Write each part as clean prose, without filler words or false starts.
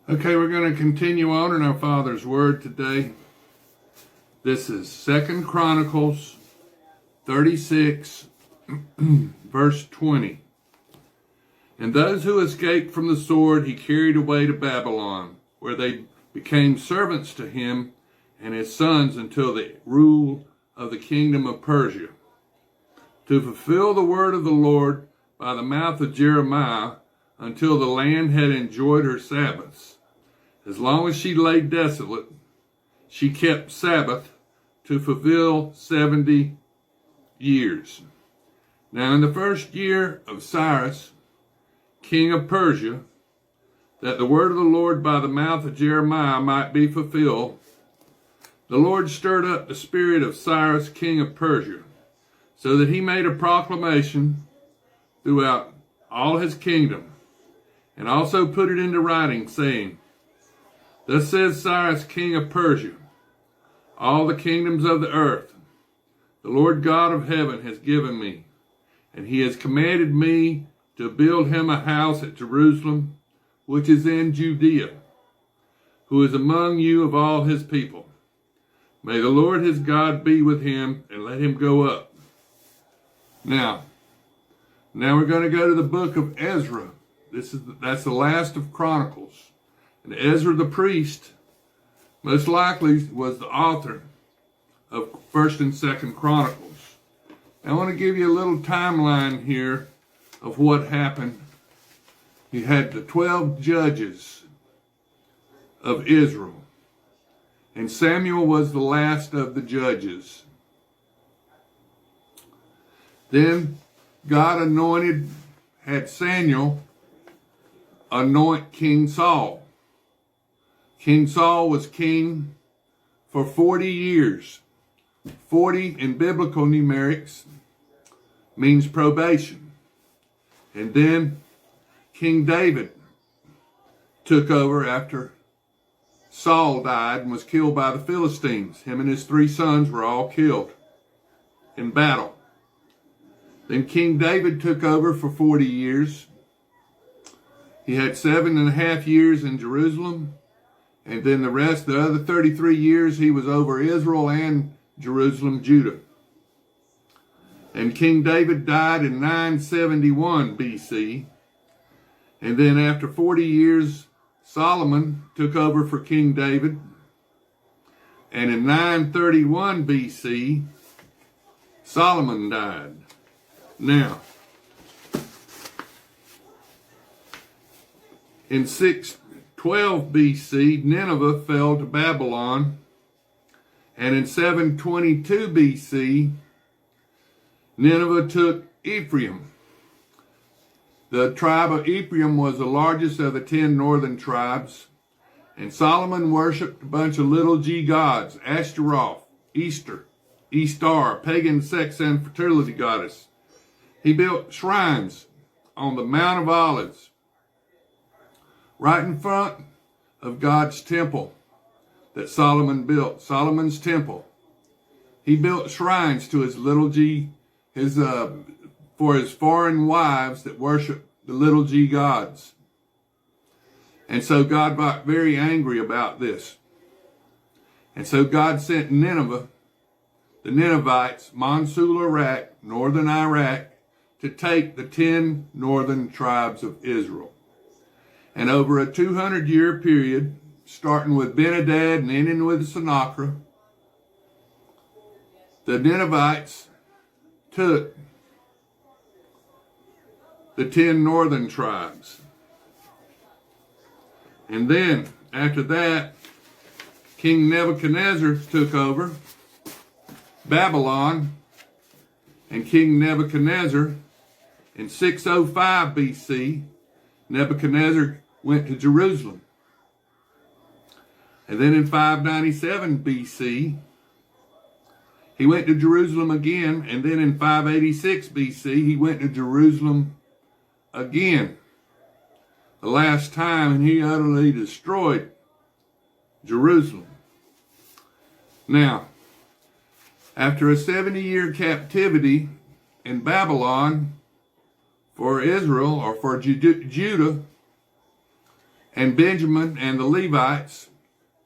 Okay, we're going to continue on in our Father's Word today. This is 2 Chronicles 36, verse 20. And those who escaped from the sword he carried away to Babylon, where they became servants to him and his sons until the rule of the kingdom of Persia, to fulfill the word of the Lord by the mouth of Jeremiah, until the land had enjoyed her Sabbaths. As long as she lay desolate, she kept Sabbath to fulfill 70 years. Now in the first year of Cyrus, king of Persia, that the word of the Lord by the mouth of Jeremiah might be fulfilled, the Lord stirred up the spirit of Cyrus, king of Persia, so that he made a proclamation throughout all his kingdom, and also put it into writing, saying, Thus says Cyrus, king of Persia, all the kingdoms of the earth, the Lord God of heaven has given me, and he has commanded me to build him a house at Jerusalem, which is in Judea, who is among you of all his people. May the Lord his God be with him, and let him go up. Now we're going to go to the book of Ezra. That's the last of Chronicles. And Ezra the priest most likely was the author of 1st and 2nd Chronicles. I want to give you a little timeline here of what happened. You had the 12 judges of Israel, and Samuel was the last of the judges. Then God had Samuel anoint King Saul. King Saul was king for 40 years. 40 in biblical numerics means probation. And then King David took over after Saul died and was killed by the Philistines. Him and his 3 sons were all killed in battle. Then King David took over for 40 years. He had 7.5 years in Jerusalem. And then the other 33 years, he was over Israel and Jerusalem, Judah. And King David died in 971 BC. And then after 40 years, Solomon took over for King David. And in 931 BC, Solomon died. Now, in 612 BC, Nineveh fell to Babylon, and in 722 BC, Nineveh took Ephraim. The tribe of Ephraim was the largest of the 10 northern tribes, and Solomon worshipped a bunch of little g gods, Ashtaroth, Ishtar, pagan sex and fertility goddess. He built shrines on the Mount of Olives, right in front of God's temple that Solomon built, Solomon's temple. He built shrines to his for his foreign wives that worship the little g gods. And so God got very angry about this. And so God sent Nineveh, the Ninevites, Mosul, Iraq, northern Iraq, to take the 10 northern tribes of Israel. And over a 200-year period, starting with Ben-Hadad and ending with Sennacherib, the Ninevites took the 10 northern tribes. And then, after that, King Nebuchadnezzar took over Babylon, and King Nebuchadnezzar, in 605 BC, Nebuchadnezzar went to Jerusalem. And then in 597 BC, he went to Jerusalem again. And then in 586 BC, he went to Jerusalem again. The last time, and he utterly destroyed Jerusalem. Now, after a 70-year captivity in Babylon for Israel, or for Judah, and Benjamin and the Levites,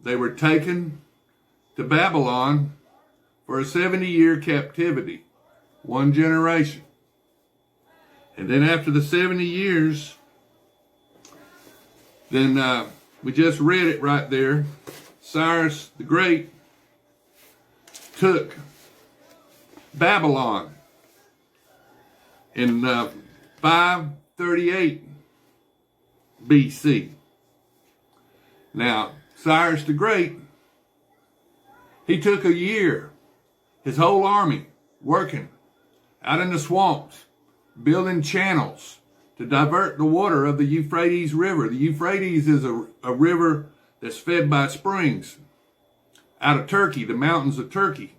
they were taken to Babylon for a 70-year captivity, one generation. And then after the 70 years, then we just read it right there, Cyrus the Great took Babylon in 538 BC. Now, Cyrus the Great, he took a year, his whole army, working out in the swamps, building channels to divert the water of the Euphrates River. The Euphrates is a river that's fed by springs out of Turkey, the mountains of Turkey.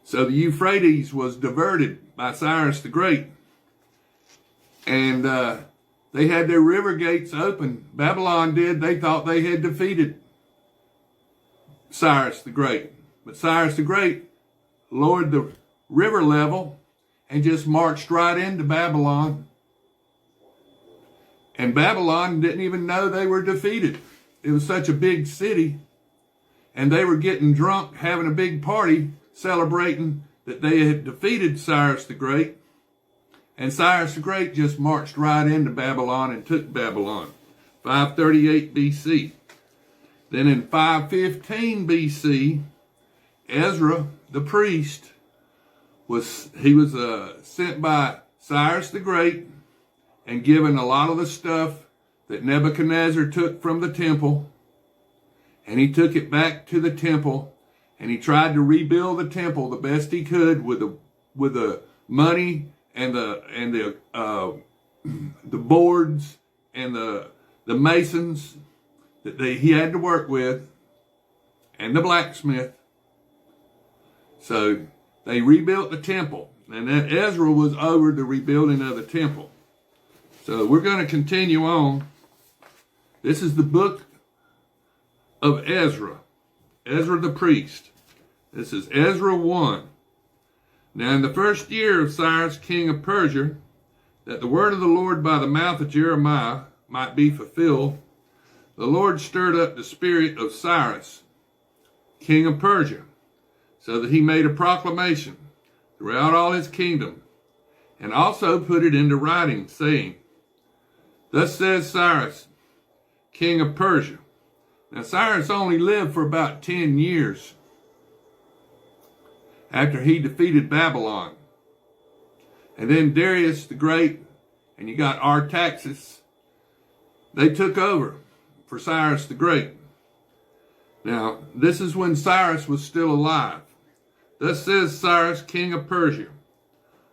So the Euphrates was diverted by Cyrus the Great. And they had their river gates open. Babylon did. They thought they had defeated Cyrus the Great. But Cyrus the Great lowered the river level and just marched right into Babylon. And Babylon didn't even know they were defeated. It was such a big city. And they were getting drunk, having a big party, celebrating that they had defeated Cyrus the Great. And Cyrus the Great just marched right into Babylon and took Babylon. 538 BC. Then in 515 BC, Ezra the priest was sent by Cyrus the Great and given a lot of the stuff that Nebuchadnezzar took from the temple. And he took it back to the temple, and he tried to rebuild the temple the best he could with the money and the boards and the masons that he had to work with, and the blacksmith. So they rebuilt the temple, and that Ezra was over the rebuilding of the temple. So we're going to continue on. This is the book of Ezra, Ezra the priest. This is Ezra 1. Now in the first year of Cyrus, king of Persia, that the word of the Lord by the mouth of Jeremiah might be fulfilled, the Lord stirred up the spirit of Cyrus, king of Persia, so that he made a proclamation throughout all his kingdom, and also put it into writing, saying, Thus says Cyrus, king of Persia. Now Cyrus only lived for about 10 years after he defeated Babylon. And then Darius the Great, and you got Artaxerxes, they took over for Cyrus the Great. Now, this is when Cyrus was still alive. Thus says Cyrus, king of Persia,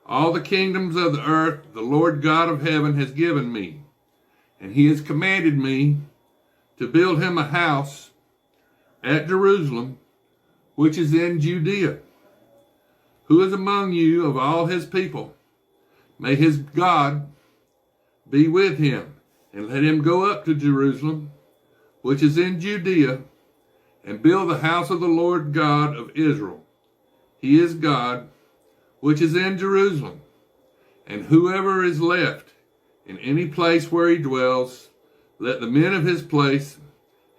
All the kingdoms of the earth the Lord God of heaven has given me, and he has commanded me to build him a house at Jerusalem, which is in Judea. Who is among you of all his people? May his God be with him, and let him go up to Jerusalem, which is in Judea, and build the house of the Lord God of Israel. He is God, which is in Jerusalem. And whoever is left in any place where he dwells, let the men of his place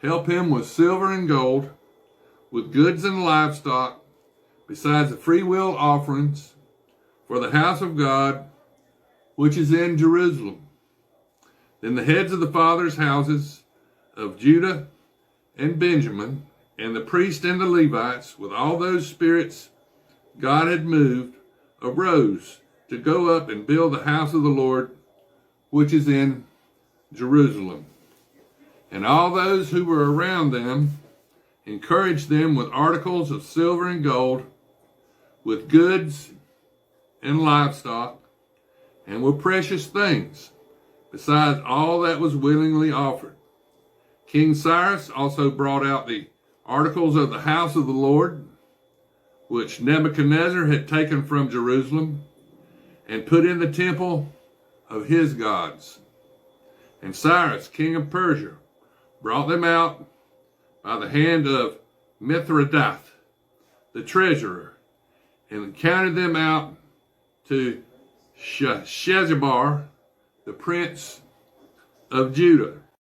help him with silver and gold, with goods and livestock, besides the freewill offerings for the house of God, which is in Jerusalem. Then the heads of the fathers' houses of Judah and Benjamin, and the priests and the Levites, with all those spirits God had moved, arose to go up and build the house of the Lord, which is in Jerusalem. And all those who were around them encouraged them with articles of silver and gold, with goods and livestock, and with precious things, besides all that was willingly offered. King Cyrus also brought out the articles of the house of the Lord, which Nebuchadnezzar had taken from Jerusalem, and put in the temple of his gods. And Cyrus, king of Persia, brought them out by the hand of Mithridath, the treasurer, and counted them out to Sheshbazzar, the prince of Judah.